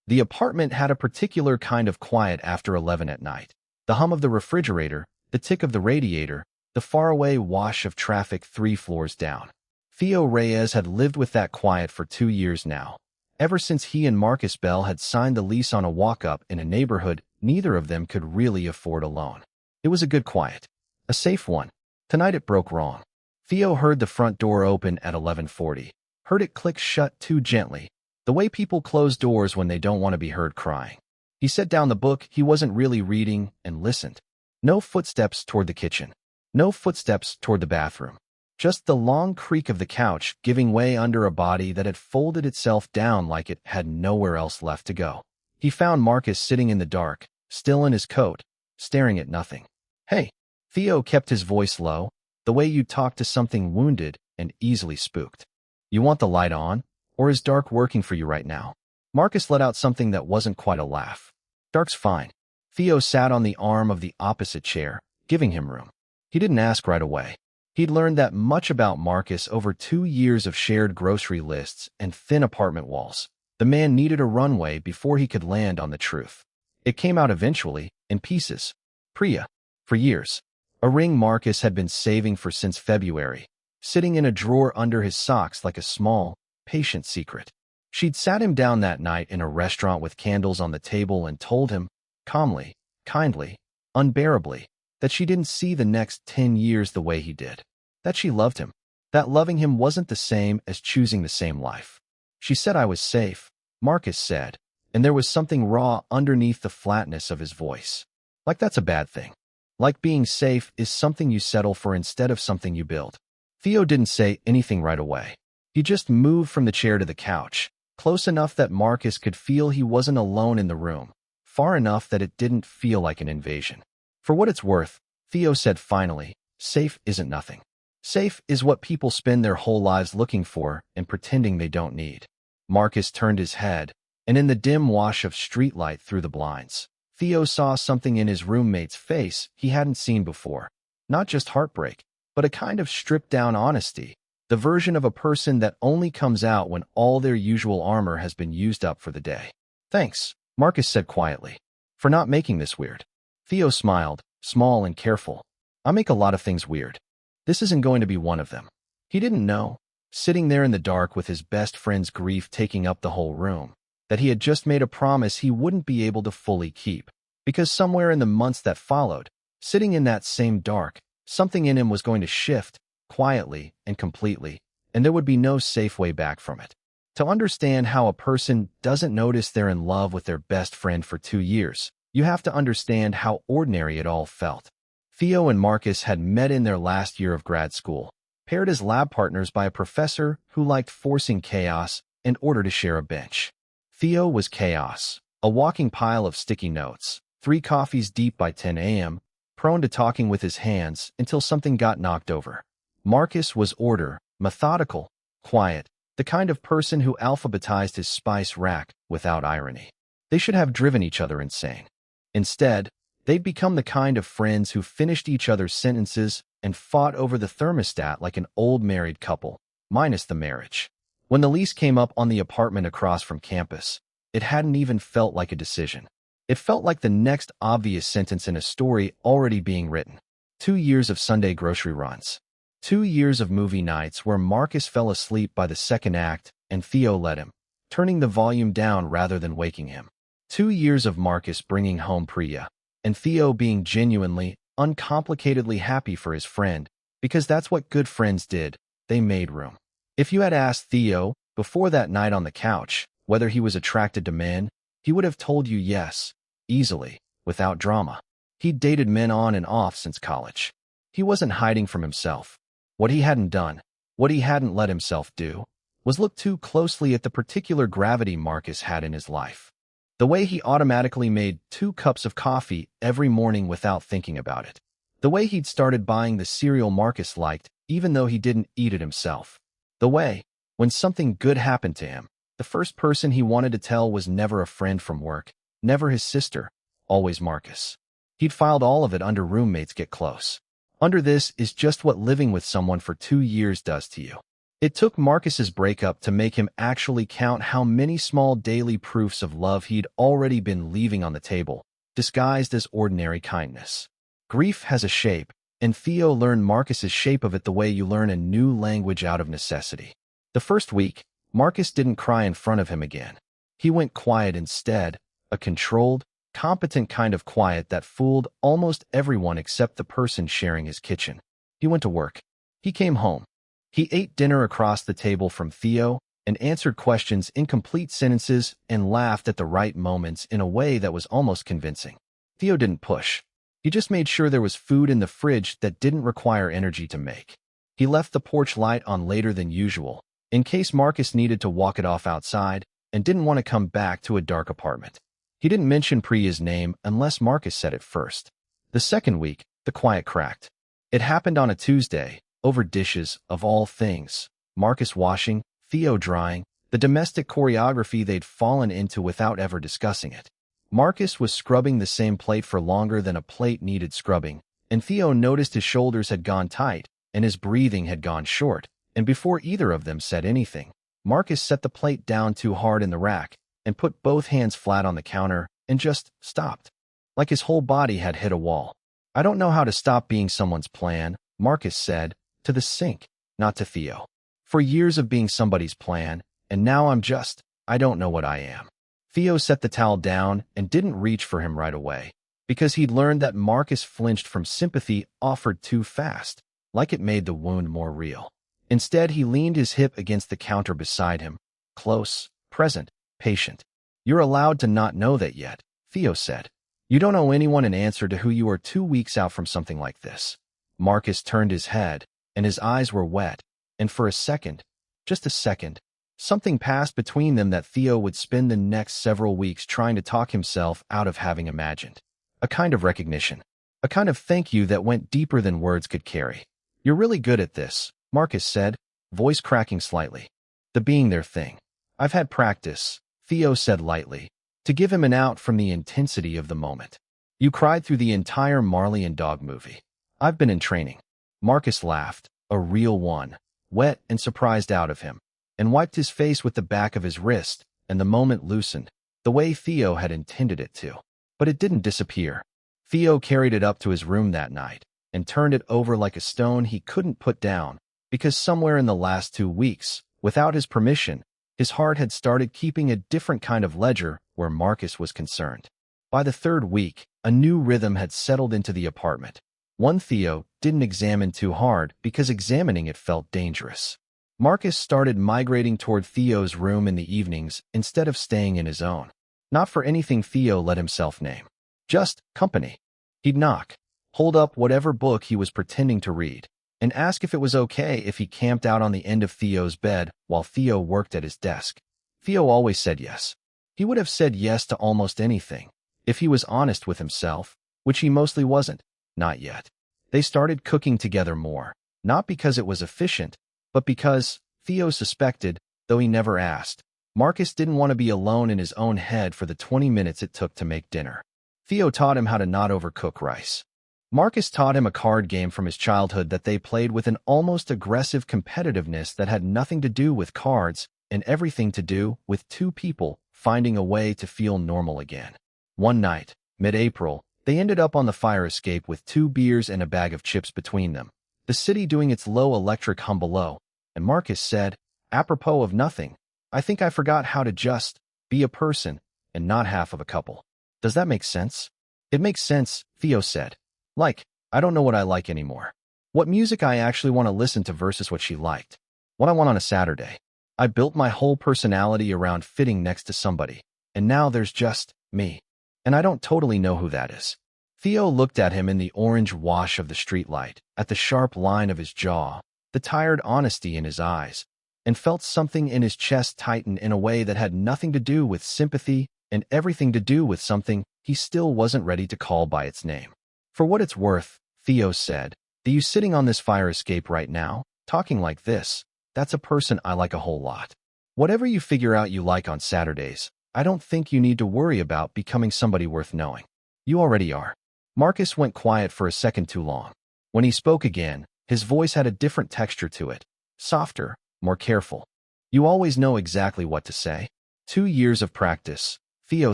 The apartment had a particular kind of quiet after 11 at night. The hum of the refrigerator, the tick of the radiator, the faraway wash of traffic 3 floors down. Theo Reyes had lived with that quiet for 2 years now. Ever since he and Marcus Bell had signed the lease on a walk-up in a neighborhood neither of them could really afford alone. It was a good quiet. A safe one. Tonight it broke wrong. Theo heard the front door open at 11:40. Heard it click shut too gently, the way people close doors when they don't want to be heard crying. He set down the book he wasn't really reading and listened. No footsteps toward the kitchen. No footsteps toward the bathroom. Just the long creak of the couch giving way under a body that had folded itself down like it had nowhere else left to go. He found Marcus sitting in the dark, still in his coat, staring at nothing. "Hey." Theo kept his voice low, the way you talk to something wounded and easily spooked. "You want the light on? Or is dark working for you right now?" Marcus let out something that wasn't quite a laugh. "Dark's fine." Theo sat on the arm of the opposite chair, giving him room. He didn't ask right away. He'd learned that much about Marcus over 2 years of shared grocery lists and thin apartment walls. The man needed a runway before he could land on the truth. It came out eventually, in pieces. Priya. For years. A ring Marcus had been saving for since February, sitting in a drawer under his socks like a small, patient secret. She'd sat him down that night in a restaurant with candles on the table and told him, calmly, kindly, unbearably, that she didn't see the next 10 years the way he did. That she loved him. That loving him wasn't the same as choosing the same life. She said I was safe, Marcus said, and there was something raw underneath the flatness of his voice. Like that's a bad thing. Like being safe is something you settle for instead of something you build. Theo didn't say anything right away. He just moved from the chair to the couch, close enough that Marcus could feel he wasn't alone in the room, far enough that it didn't feel like an invasion. For what it's worth, Theo said finally, safe isn't nothing. Safe is what people spend their whole lives looking for and pretending they don't need. Marcus turned his head, and in the dim wash of streetlight through the blinds, Theo saw something in his roommate's face he hadn't seen before. Not just heartbreak, but a kind of stripped-down honesty, the version of a person that only comes out when all their usual armor has been used up for the day. "Thanks," Marcus said quietly, "for not making this weird." Theo smiled, small and careful. "I make a lot of things weird. This isn't going to be one of them." He didn't know, sitting there in the dark with his best friend's grief taking up the whole room, that he had just made a promise he wouldn't be able to fully keep. Because somewhere in the months that followed, sitting in that same dark, something in him was going to shift, quietly and completely, and there would be no safe way back from it. To understand how a person doesn't notice they're in love with their best friend for 2 years, you have to understand how ordinary it all felt. Theo and Marcus had met in their last year of grad school, paired as lab partners by a professor who liked forcing chaos in order to share a bench. Theo was chaos, a walking pile of sticky notes, 3 coffees deep by 10 a.m., prone to talking with his hands until something got knocked over. Marcus was order, methodical, quiet, the kind of person who alphabetized his spice rack without irony. They should have driven each other insane. Instead, they'd become the kind of friends who finished each other's sentences and fought over the thermostat like an old married couple, minus the marriage. When the lease came up on the apartment across from campus, it hadn't even felt like a decision. It felt like the next obvious sentence in a story already being written. 2 years of Sunday grocery runs. 2 years of movie nights where Marcus fell asleep by the second act and Theo led him, turning the volume down rather than waking him. 2 years of Marcus bringing home Priya, and Theo being genuinely, uncomplicatedly happy for his friend, because that's what good friends did, they made room. If you had asked Theo, before that night on the couch, whether he was attracted to men, he would have told you yes, easily, without drama. He'd dated men on and off since college. He wasn't hiding from himself. What he hadn't done, what he hadn't let himself do, was look too closely at the particular gravity Marcus had in his life. The way he automatically made 2 cups of coffee every morning without thinking about it. The way he'd started buying the cereal Marcus liked, even though he didn't eat it himself. The way, when something good happened to him, the first person he wanted to tell was never a friend from work, never his sister, always Marcus. He'd filed all of it under roommates get close. Under this is just what living with someone for 2 years does to you. It took Marcus's breakup to make him actually count how many small daily proofs of love he'd already been leaving on the table, disguised as ordinary kindness. Grief has a shape, and Theo learned Marcus's shape of it the way you learn a new language out of necessity. The first week, Marcus didn't cry in front of him again. He went quiet instead, a controlled, competent kind of quiet that fooled almost everyone except the person sharing his kitchen. He went to work. He came home. He ate dinner across the table from Theo and answered questions in complete sentences and laughed at the right moments in a way that was almost convincing. Theo didn't push. He just made sure there was food in the fridge that didn't require energy to make. He left the porch light on later than usual, in case Marcus needed to walk it off outside and didn't want to come back to a dark apartment. He didn't mention Priya's name unless Marcus said it first. The second week, the quiet cracked. It happened on a Tuesday, over dishes, of all things. Marcus washing, Theo drying, the domestic choreography they'd fallen into without ever discussing it. Marcus was scrubbing the same plate for longer than a plate needed scrubbing, and Theo noticed his shoulders had gone tight and his breathing had gone short, and before either of them said anything, Marcus set the plate down too hard in the rack and put both hands flat on the counter and just stopped, like his whole body had hit a wall. "I don't know how to stop being someone's plan," Marcus said, to the sink, not to Theo. "For years of being somebody's plan, and now I don't know what I am." Theo set the towel down and didn't reach for him right away, because he'd learned that Marcus flinched from sympathy offered too fast, like it made the wound more real. Instead, he leaned his hip against the counter beside him, close, present, patient. "You're allowed to not know that yet," Theo said. "You don't owe anyone an answer to who you are 2 weeks out from something like this." Marcus turned his head, and his eyes were wet, and for a second, just a second, something passed between them that Theo would spend the next several weeks trying to talk himself out of having imagined. A kind of recognition. A kind of thank you that went deeper than words could carry. "You're really good at this," Marcus said, voice cracking slightly. "The being there thing." "I've had practice," Theo said lightly, to give him an out from the intensity of the moment. "You cried through the entire Marley and Dog movie." "I've been in training." Marcus laughed, a real one, wet and surprised out of him, and wiped his face with the back of his wrist, and the moment loosened, the way Theo had intended it to. But it didn't disappear. Theo carried it up to his room that night, and turned it over like a stone he couldn't put down, because somewhere in the last 2 weeks, without his permission, his heart had started keeping a different kind of ledger where Marcus was concerned. By the third week, a new rhythm had settled into the apartment. One Theo didn't examine too hard because examining it felt dangerous. Marcus started migrating toward Theo's room in the evenings instead of staying in his own. Not for anything Theo let himself name. Just company. He'd knock, hold up whatever book he was pretending to read, and ask if it was okay if he camped out on the end of Theo's bed while Theo worked at his desk. Theo always said yes. He would have said yes to almost anything, if he was honest with himself, which he mostly wasn't. Not yet. They started cooking together more, not because it was efficient, but because, Theo suspected, though he never asked, Marcus didn't want to be alone in his own head for the 20 minutes it took to make dinner. Theo taught him how to not overcook rice. Marcus taught him a card game from his childhood that they played with an almost aggressive competitiveness that had nothing to do with cards and everything to do with two people finding a way to feel normal again. One night, mid-April, they ended up on the fire escape with 2 beers and a bag of chips between them, the city doing its low electric hum below, and Marcus said, apropos of nothing, "I think I forgot how to just be a person and not half of a couple." Does that make sense? "It makes sense," Theo said. "Like, I don't know what I like anymore. What music I actually want to listen to versus what she liked. What I want on a Saturday. I built my whole personality around fitting next to somebody, and now there's just me. And I don't totally know who that is." Theo looked at him in the orange wash of the streetlight, at the sharp line of his jaw, the tired honesty in his eyes, and felt something in his chest tighten in a way that had nothing to do with sympathy and everything to do with something he still wasn't ready to call by its name. "For what it's worth," Theo said, "you sitting on this fire escape right now, talking like this, that's a person I like a whole lot. Whatever you figure out you like on Saturdays, I don't think you need to worry about becoming somebody worth knowing. You already are." Marcus went quiet for a second too long. When he spoke again, his voice had a different texture to it, softer, more careful. You always know exactly what to say. 2 years of practice, Theo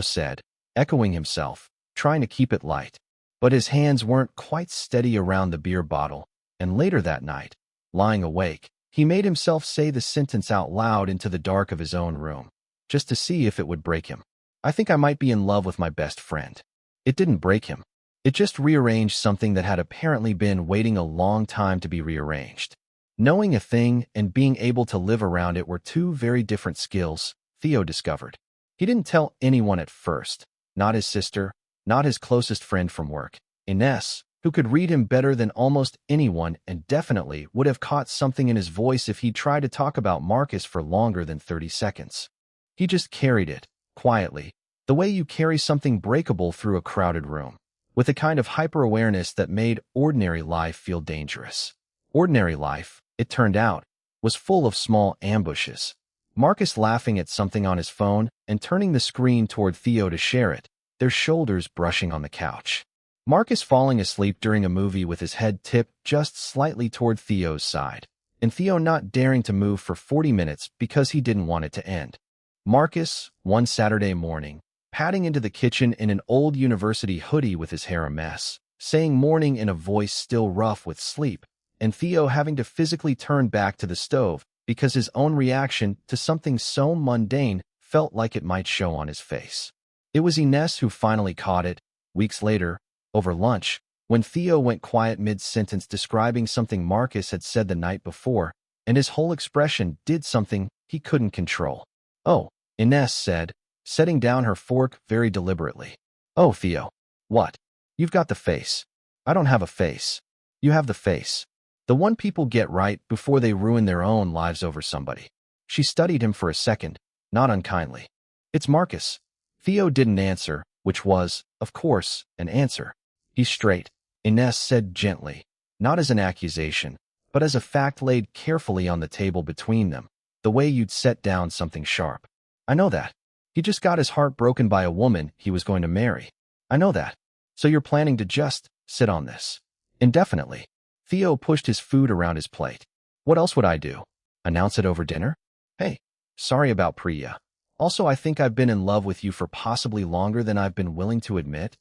said, echoing himself, trying to keep it light. But his hands weren't quite steady around the beer bottle, and later that night, lying awake, he made himself say the sentence out loud into the dark of his own room, just to see if it would break him. I think I might be in love with my best friend. It didn't break him. It just rearranged something that had apparently been waiting a long time to be rearranged. Knowing a thing and being able to live around it were two very different skills, Theo discovered. He didn't tell anyone at first, not his sister, not his closest friend from work, Ines, who could read him better than almost anyone and definitely would have caught something in his voice if he'd tried to talk about Marcus for longer than 30 seconds. He just carried it, quietly, the way you carry something breakable through a crowded room, with a kind of hyper-awareness that made ordinary life feel dangerous. Ordinary life, it turned out, was full of small ambushes. Marcus laughing at something on his phone and turning the screen toward Theo to share it, their shoulders brushing on the couch. Marcus falling asleep during a movie with his head tipped just slightly toward Theo's side, and Theo not daring to move for 40 minutes because he didn't want it to end. Marcus, one Saturday morning, padding into the kitchen in an old university hoodie with his hair a mess, saying morning in a voice still rough with sleep, and Theo having to physically turn back to the stove because his own reaction to something so mundane felt like it might show on his face. It was Ines who finally caught it, weeks later, over lunch, when Theo went quiet mid-sentence describing something Marcus had said the night before, and his whole expression did something he couldn't control. "Oh," Ines said, setting down her fork very deliberately. "Oh, Theo. What? You've got the face. I don't have a face. You have the face. The one people get right before they ruin their own lives over somebody." She studied him for a second, not unkindly. "It's Marcus." Theo didn't answer, which was, of course, an answer. "He's straight," Ines said gently, not as an accusation, but as a fact laid carefully on the table between them, the way you'd set down something sharp. "I know that. He just got his heart broken by a woman he was going to marry. I know that. So you're planning to just sit on this indefinitely." Theo pushed his food around his plate. "What else would I do? Announce it over dinner? Hey, sorry about Priya. Also, I think I've been in love with you for possibly longer than I've been willing to admit.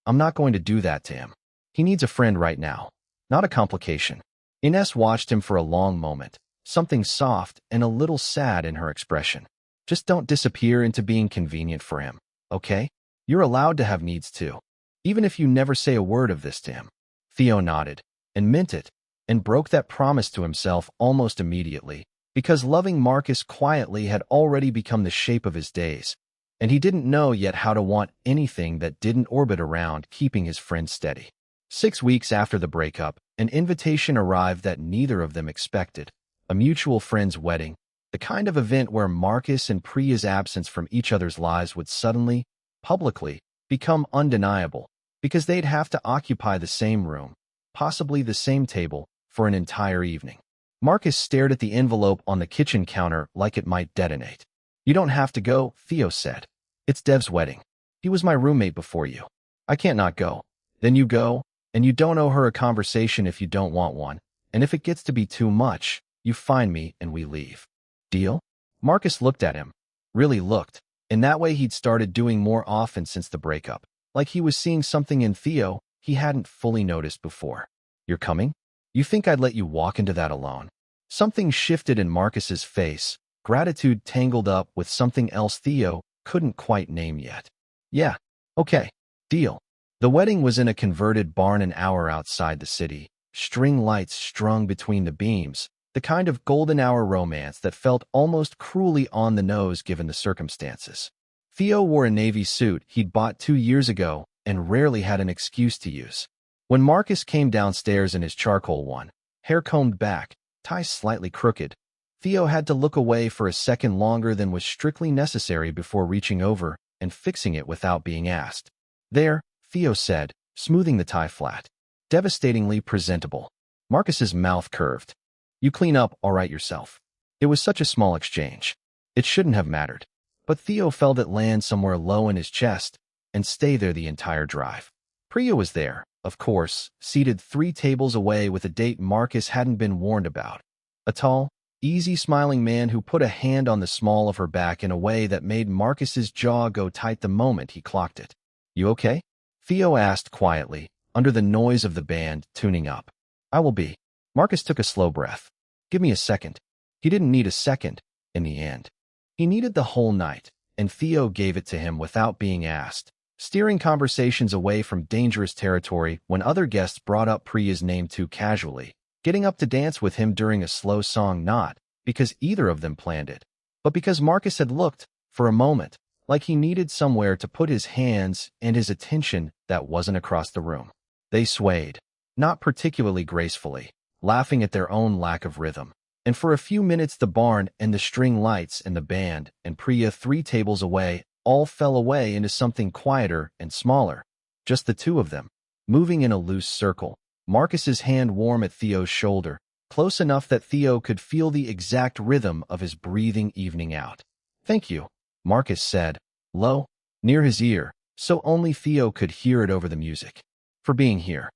I'm not going to do that to him. He needs a friend right now, not a complication." Ines watched him for a long moment, something soft and a little sad in her expression. "Just don't disappear into being convenient for him, okay? You're allowed to have needs too, even if you never say a word of this to him." Theo nodded, and meant it, and broke that promise to himself almost immediately, because loving Marcus quietly had already become the shape of his days, and he didn't know yet how to want anything that didn't orbit around keeping his friend steady. 6 weeks after the breakup, an invitation arrived that neither of them expected, a mutual friend's wedding, the kind of event where Marcus and Priya's absence from each other's lives would suddenly, publicly, become undeniable, because they'd have to occupy the same room, possibly the same table, for an entire evening. Marcus stared at the envelope on the kitchen counter like it might detonate. "You don't have to go," Theo said. "It's Dev's wedding. He was my roommate before you. I can't not go." "Then you go, and you don't owe her a conversation if you don't want one, and if it gets to be too much, you find me and we leave. Deal?" Marcus looked at him. Really looked. In that way he'd started doing more often since the breakup, like he was seeing something in Theo he hadn't fully noticed before. "You're coming? You think I'd let you walk into that alone?" Something shifted in Marcus's face, gratitude tangled up with something else Theo couldn't quite name yet. "Yeah, okay, deal." The wedding was in a converted barn an hour outside the city, string lights strung between the beams, the kind of golden hour romance that felt almost cruelly on the nose given the circumstances. Theo wore a navy suit he'd bought 2 years ago and rarely had an excuse to use. When Marcus came downstairs in his charcoal one, hair combed back, tie slightly crooked, Theo had to look away for a second longer than was strictly necessary before reaching over and fixing it without being asked. "There," Theo said, smoothing the tie flat. "Devastatingly presentable." Marcus's mouth curved. "You clean up all right yourself." It was such a small exchange. It shouldn't have mattered. But Theo felt it land somewhere low in his chest and stay there the entire drive. Priya was there, of course, seated 3 tables away with a date Marcus hadn't been warned about. A tall, easy-smiling man who put a hand on the small of her back in a way that made Marcus's jaw go tight the moment he clocked it. "You okay?" Theo asked quietly, under the noise of the band tuning up. "I will be." Marcus took a slow breath. "Give me a second." He didn't need a second, in the end. He needed the whole night, and Theo gave it to him without being asked, steering conversations away from dangerous territory when other guests brought up Priya's name too casually, getting up to dance with him during a slow song not because either of them planned it, but because Marcus had looked, for a moment, like he needed somewhere to put his hands and his attention that wasn't across the room. They swayed, not particularly gracefully, laughing at their own lack of rhythm. And for a few minutes the barn and the string lights and the band and Priya 3 tables away all fell away into something quieter and smaller. Just the two of them, moving in a loose circle, Marcus's hand warm at Theo's shoulder, close enough that Theo could feel the exact rhythm of his breathing evening out. "Thank you," Marcus said, low, near his ear, so only Theo could hear it over the music. "For being here.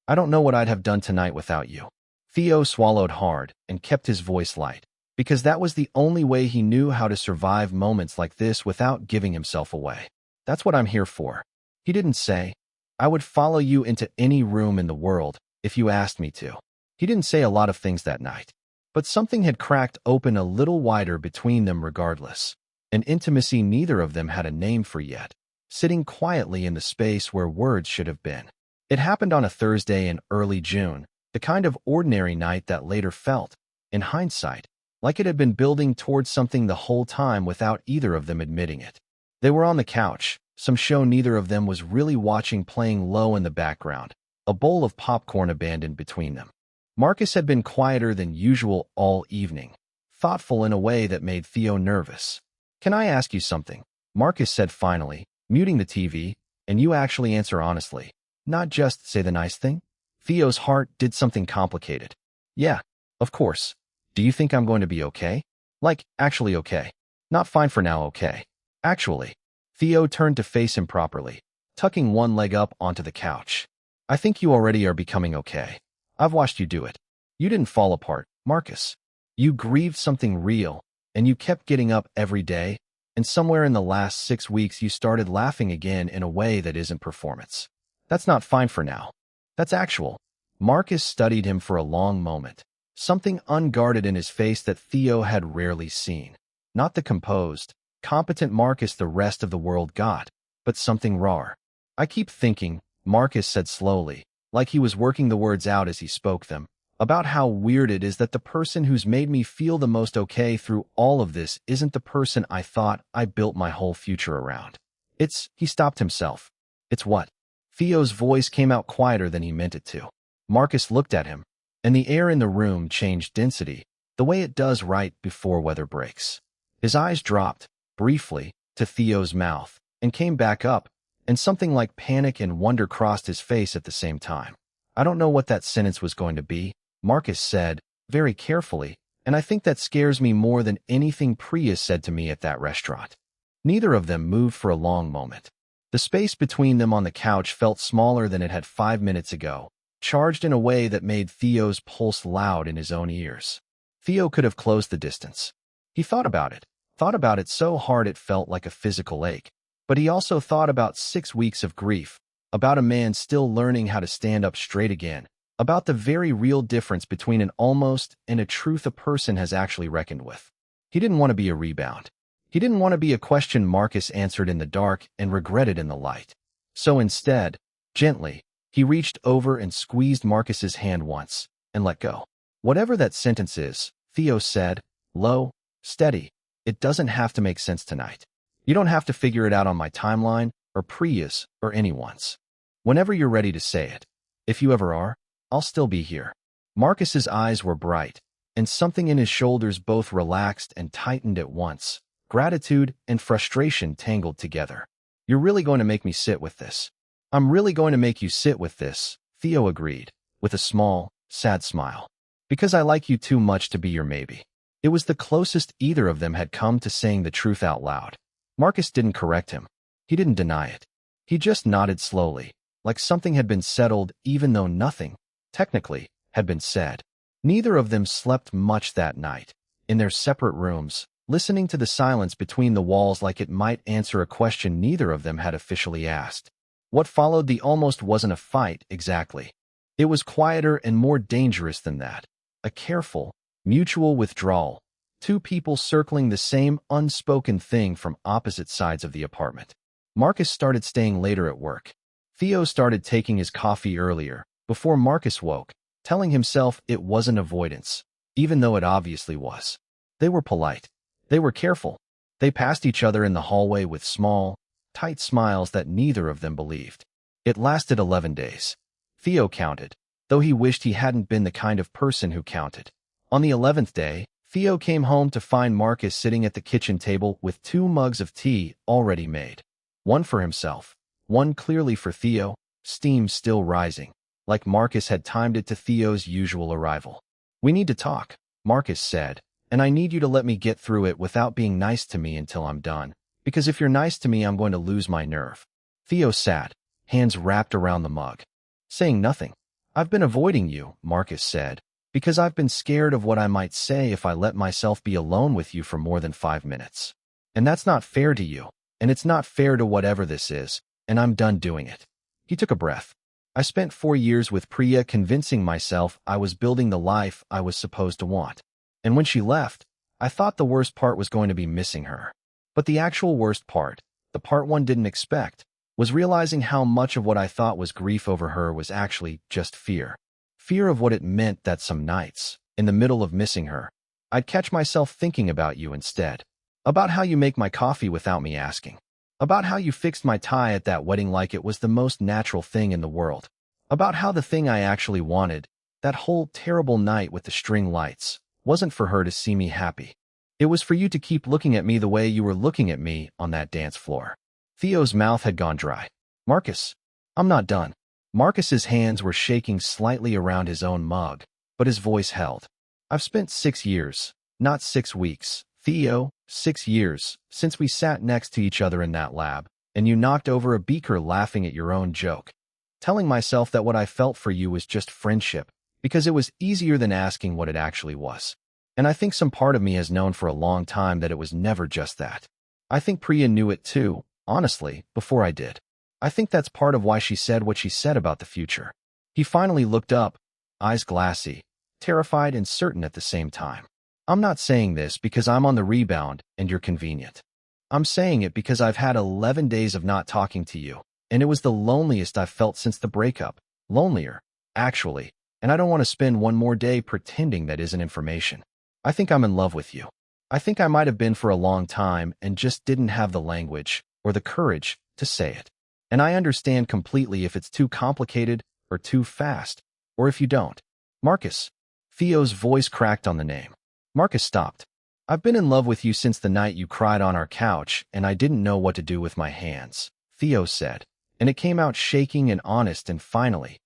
I don't know what I'd have done tonight without you." Theo swallowed hard and kept his voice light, because that was the only way he knew how to survive moments like this without giving himself away. "That's what I'm here for." He didn't say, "I would follow you into any room in the world if you asked me to." He didn't say a lot of things that night, but something had cracked open a little wider between them regardless, an intimacy neither of them had a name for yet, sitting quietly in the space where words should have been. It happened on a Thursday in early June, the kind of ordinary night that later felt, in hindsight, like it had been building towards something the whole time without either of them admitting it. They were on the couch, some show neither of them was really watching playing low in the background, a bowl of popcorn abandoned between them. Marcus had been quieter than usual all evening, thoughtful in a way that made Theo nervous. "Can I ask you something?" Marcus said finally, muting the TV, "and you actually answer honestly, not just say the nice thing?" Theo's heart did something complicated. "Yeah, of course. Do you think I'm going to be okay? Like, actually okay. Not fine for now, okay. Actually." Theo turned to face him properly, tucking one leg up onto the couch. "I think you already are becoming okay. I've watched you do it. You didn't fall apart, Marcus. You grieved something real, and you kept getting up every day, and somewhere in the last 6 weeks you started laughing again in a way that isn't performance. That's not fine for now. That's actual." Marcus studied him for a long moment, something unguarded in his face that Theo had rarely seen. Not the composed, competent Marcus the rest of the world got, but something raw. "I keep thinking," Marcus said slowly, like he was working the words out as he spoke them, "about how weird it is that the person who's made me feel the most okay through all of this isn't the person I thought I built my whole future around. It's," he stopped himself. "It's what?" Theo's voice came out quieter than he meant it to. Marcus looked at him, and the air in the room changed density, the way it does right before weather breaks. His eyes dropped, briefly, to Theo's mouth, and came back up, and something like panic and wonder crossed his face at the same time. "I don't know what that sentence was going to be," Marcus said, very carefully, "and I think that scares me more than anything Priya said to me at that restaurant." Neither of them moved for a long moment. The space between them on the couch felt smaller than it had 5 minutes ago, charged in a way that made Theo's pulse loud in his own ears. Theo could have closed the distance. He thought about it so hard it felt like a physical ache. But he also thought about 6 weeks of grief, about a man still learning how to stand up straight again, about the very real difference between an almost and a truth a person has actually reckoned with. He didn't want to be a rebound. He didn't want to be a question Marcus answered in the dark and regretted in the light. So instead, gently, he reached over and squeezed Marcus's hand once, and let go. "Whatever that sentence is," Theo said, low, steady, "it doesn't have to make sense tonight. You don't have to figure it out on my timeline, or Priya's, or anyone's. Whenever you're ready to say it. If you ever are, I'll still be here." Marcus's eyes were bright, and something in his shoulders both relaxed and tightened at once. Gratitude and frustration tangled together. "You're really going to make me sit with this." "I'm really going to make you sit with this," Theo agreed, with a small, sad smile. "Because I like you too much to be your maybe." It was the closest either of them had come to saying the truth out loud. Marcus didn't correct him. He didn't deny it. He just nodded slowly, like something had been settled even though nothing, technically, had been said. Neither of them slept much that night. in their separate rooms, listening to the silence between the walls like it might answer a question neither of them had officially asked. What followed the almost wasn't a fight, exactly. It was quieter and more dangerous than that. A careful, mutual withdrawal. Two people circling the same unspoken thing from opposite sides of the apartment. Marcus started staying later at work. Theo started taking his coffee earlier, before Marcus woke, telling himself it wasn't avoidance, even though it obviously was. They were polite. They were careful. They passed each other in the hallway with small, tight smiles that neither of them believed. It lasted 11 days. Theo counted, though he wished he hadn't been the kind of person who counted. On the 11th day, Theo came home to find Marcus sitting at the kitchen table with 2 mugs of tea already made. One for himself, one clearly for Theo, steam still rising, like Marcus had timed it to Theo's usual arrival. "We need to talk," Marcus said, "and I need you to let me get through it without being nice to me until I'm done, because if you're nice to me I'm going to lose my nerve." Theo sat, hands wrapped around the mug, saying nothing. "I've been avoiding you," Marcus said, "because I've been scared of what I might say if I let myself be alone with you for more than 5 minutes. And that's not fair to you, and it's not fair to whatever this is, and I'm done doing it." He took a breath. "I spent 4 years with Priya convincing myself I was building the life I was supposed to want. And when she left, I thought the worst part was going to be missing her. But the actual worst part, the part one didn't expect, was realizing how much of what I thought was grief over her was actually just fear. Fear of what it meant that some nights, in the middle of missing her, I'd catch myself thinking about you instead. About how you make my coffee without me asking. About how you fixed my tie at that wedding like it was the most natural thing in the world. About how the thing I actually wanted, that whole terrible night with the string lights, wasn't for her to see me happy. It was for you to keep looking at me the way you were looking at me on that dance floor." Theo's mouth had gone dry. "Marcus, I'm not done." Marcus's hands were shaking slightly around his own mug, but his voice held. "I've spent 6 years, not 6 weeks, Theo, 6 years, since we sat next to each other in that lab, and you knocked over a beaker laughing at your own joke. Telling myself that what I felt for you was just friendship, because it was easier than asking what it actually was. And I think some part of me has known for a long time that it was never just that. I think Priya knew it too, honestly, before I did. I think that's part of why she said what she said about the future." He finally looked up, eyes glassy, terrified and certain at the same time. "I'm not saying this because I'm on the rebound and you're convenient. I'm saying it because I've had 11 days of not talking to you, and it was the loneliest I've felt since the breakup. Lonelier, actually, and I don't want to spend one more day pretending that isn't information. I think I'm in love with you. I think I might have been for a long time and just didn't have the language or the courage to say it. And I understand completely if it's too complicated or too fast, or if you don't." "Marcus." Theo's voice cracked on the name. Marcus stopped. "I've been in love with you since the night you cried on our couch and I didn't know what to do with my hands," Theo said, and it came out shaking and honest and finally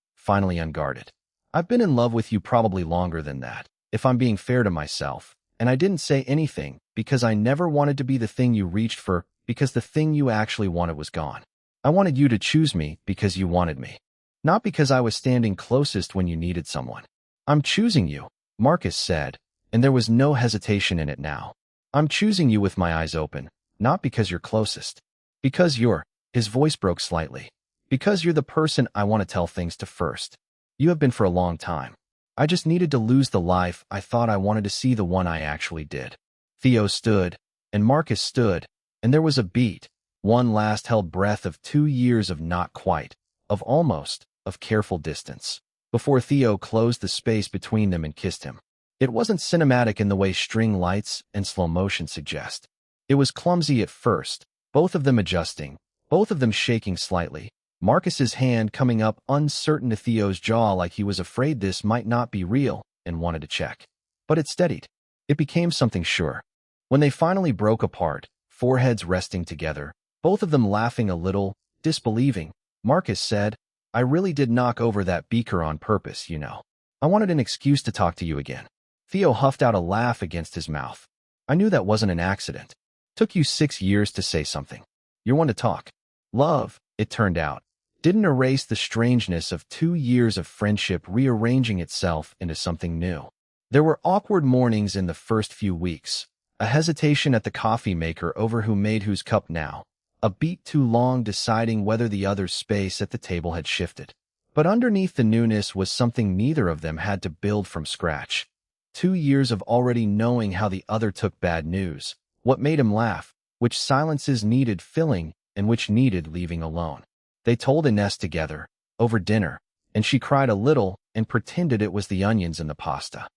unguarded. "I've been in love with you probably longer than that, if I'm being fair to myself, and I didn't say anything because I never wanted to be the thing you reached for because the thing you actually wanted was gone. I wanted you to choose me because you wanted me, not because I was standing closest when you needed someone. I'm choosing you," Marcus said, and there was no hesitation in it now. "I'm choosing you with my eyes open, not because you're closest. Because you're," his voice broke slightly, "because you're the person I want to tell things to first. You have been for a long time. I just needed to lose the life I thought I wanted to see the one I actually did." Theo stood, and Marcus stood, and there was a beat, one last held breath of 2 years of not quite, of almost, of careful distance, before Theo closed the space between them and kissed him. It wasn't cinematic in the way string lights and slow motion suggest. It was clumsy at first, both of them adjusting, both of them shaking slightly, Marcus's hand coming up uncertain to Theo's jaw like he was afraid this might not be real and wanted to check. But it steadied. It became something sure. When they finally broke apart, foreheads resting together, both of them laughing a little, disbelieving, Marcus said, "I really did knock over that beaker on purpose, you know. I wanted an excuse to talk to you again." Theo huffed out a laugh against his mouth. "I knew that wasn't an accident. Took you 6 years to say something. You're one to talk." Love, it turned out, didn't erase the strangeness of 2 years of friendship rearranging itself into something new. There were awkward mornings in the first few weeks, a hesitation at the coffee maker over who made whose cup now, a beat too long deciding whether the other's space at the table had shifted. But underneath the newness was something neither of them had to build from scratch. 2 years of already knowing how the other took bad news, what made him laugh, which silences needed filling and which needed leaving alone. They told Ines together, over dinner, and she cried a little and pretended it was the onions in the pasta.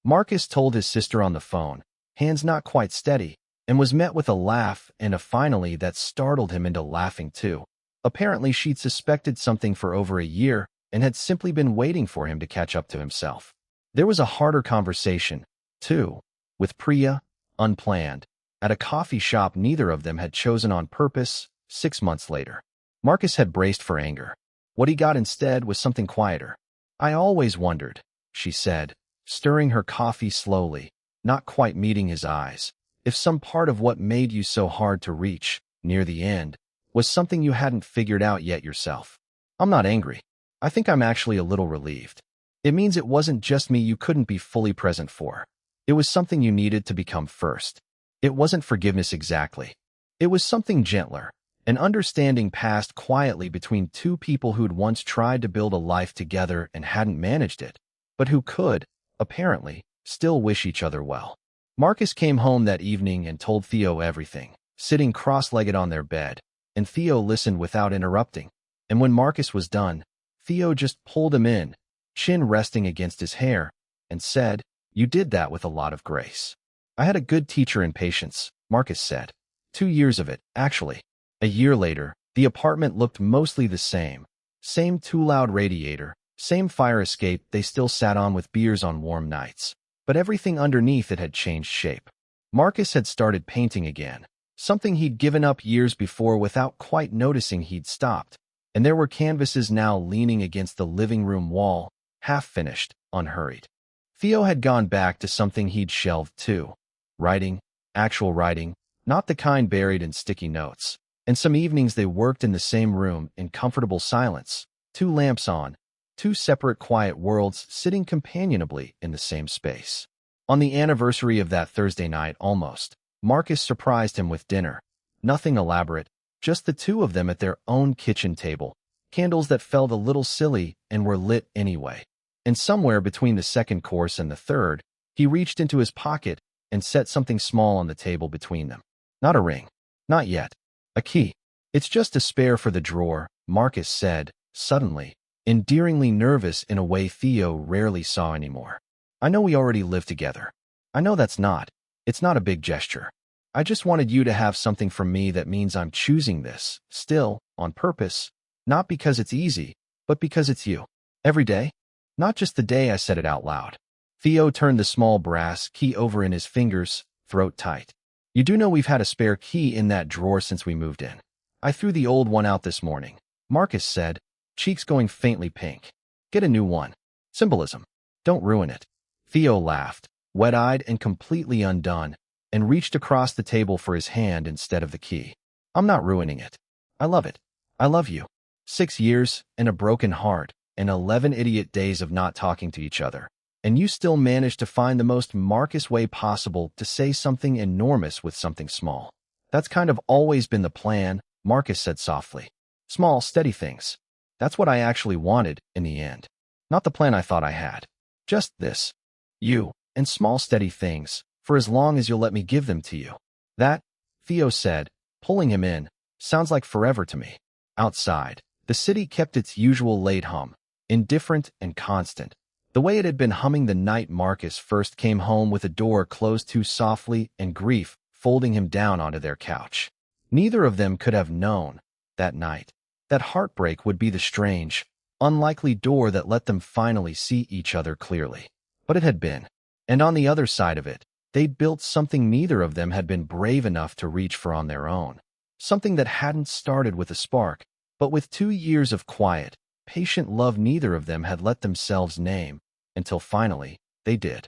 Marcus told his sister on the phone, hands not quite steady, and was met with a laugh and a finally that startled him into laughing too. Apparently she'd suspected something for over a year and had simply been waiting for him to catch up to himself. There was a harder conversation, too, with Priya, unplanned, at a coffee shop neither of them had chosen on purpose. 6 months later, Marcus had braced for anger. What he got instead was something quieter. "I always wondered," she said, stirring her coffee slowly, not quite meeting his eyes, "if some part of what made you so hard to reach, near the end, was something you hadn't figured out yet yourself. I'm not angry. I think I'm actually a little relieved. It means it wasn't just me you couldn't be fully present for. It was something you needed to become first. It wasn't forgiveness exactly. It was something gentler, an understanding passed quietly between two people who'd once tried to build a life together and hadn't managed it, but who could, apparently, still wish each other well." Marcus came home that evening and told Theo everything, sitting cross-legged on their bed, and Theo listened without interrupting. And when Marcus was done, Theo just pulled him in, chin resting against his hair, and said, "You did that with a lot of grace." "I had a good teacher in patience," Marcus said. 2 years of it, actually. A year later, the apartment looked mostly the same. Same too-loud radiator, same fire escape they still sat on with beers on warm nights. But everything underneath it had changed shape. Marcus had started painting again, something he'd given up years before without quite noticing he'd stopped. And there were canvases now leaning against the living room wall, half-finished, unhurried. Theo had gone back to something he'd shelved too. Writing, actual writing, not the kind buried in sticky notes. And some evenings they worked in the same room in comfortable silence, 2 lamps on, 2 separate quiet worlds sitting companionably in the same space. On the anniversary of that Thursday night almost, Marcus surprised him with dinner. Nothing elaborate, just the two of them at their own kitchen table, candles that felt a little silly and were lit anyway. And somewhere between the second course and the third, he reached into his pocket and set something small on the table between them. Not a ring. Not yet. A key. "It's just a spare for the drawer," Marcus said, suddenly, endearingly nervous in a way Theo rarely saw anymore. "I know we already live together. I know it's not a big gesture. I just wanted you to have something from me that means I'm choosing this, still, on purpose, not because it's easy, but because it's you. Every day. Not just the day I said it out loud." Theo turned the small brass key over in his fingers, throat tight. "You do know we've had a spare key in that drawer since we moved in. I threw the old one out this morning," Marcus said, cheeks going faintly pink. "Get a new one. Symbolism. Don't ruin it." Theo laughed, wet-eyed and completely undone, and reached across the table for his hand instead of the key. "I'm not ruining it. I love it. I love you. 6 years, and a broken heart, and 11 idiot days of not talking to each other. And you still managed to find the most Marcus way possible to say something enormous with something small. That's kind of always been the plan," Marcus said softly. "Small, steady things. That's what I actually wanted in the end. Not the plan I thought I had. Just this. You, and small, steady things, for as long as you'll let me give them to you." "That," Theo said, pulling him in, "sounds like forever to me." Outside, the city kept its usual late hum, indifferent and constant, the way it had been humming the night Marcus first came home with a door closed too softly and grief folding him down onto their couch. Neither of them could have known, that night, that heartbreak would be the strange, unlikely door that let them finally see each other clearly. But it had been. And on the other side of it, they'd built something neither of them had been brave enough to reach for on their own. Something that hadn't started with a spark, but with 2 years of quiet, patient love neither of them had let themselves name, until finally, they did.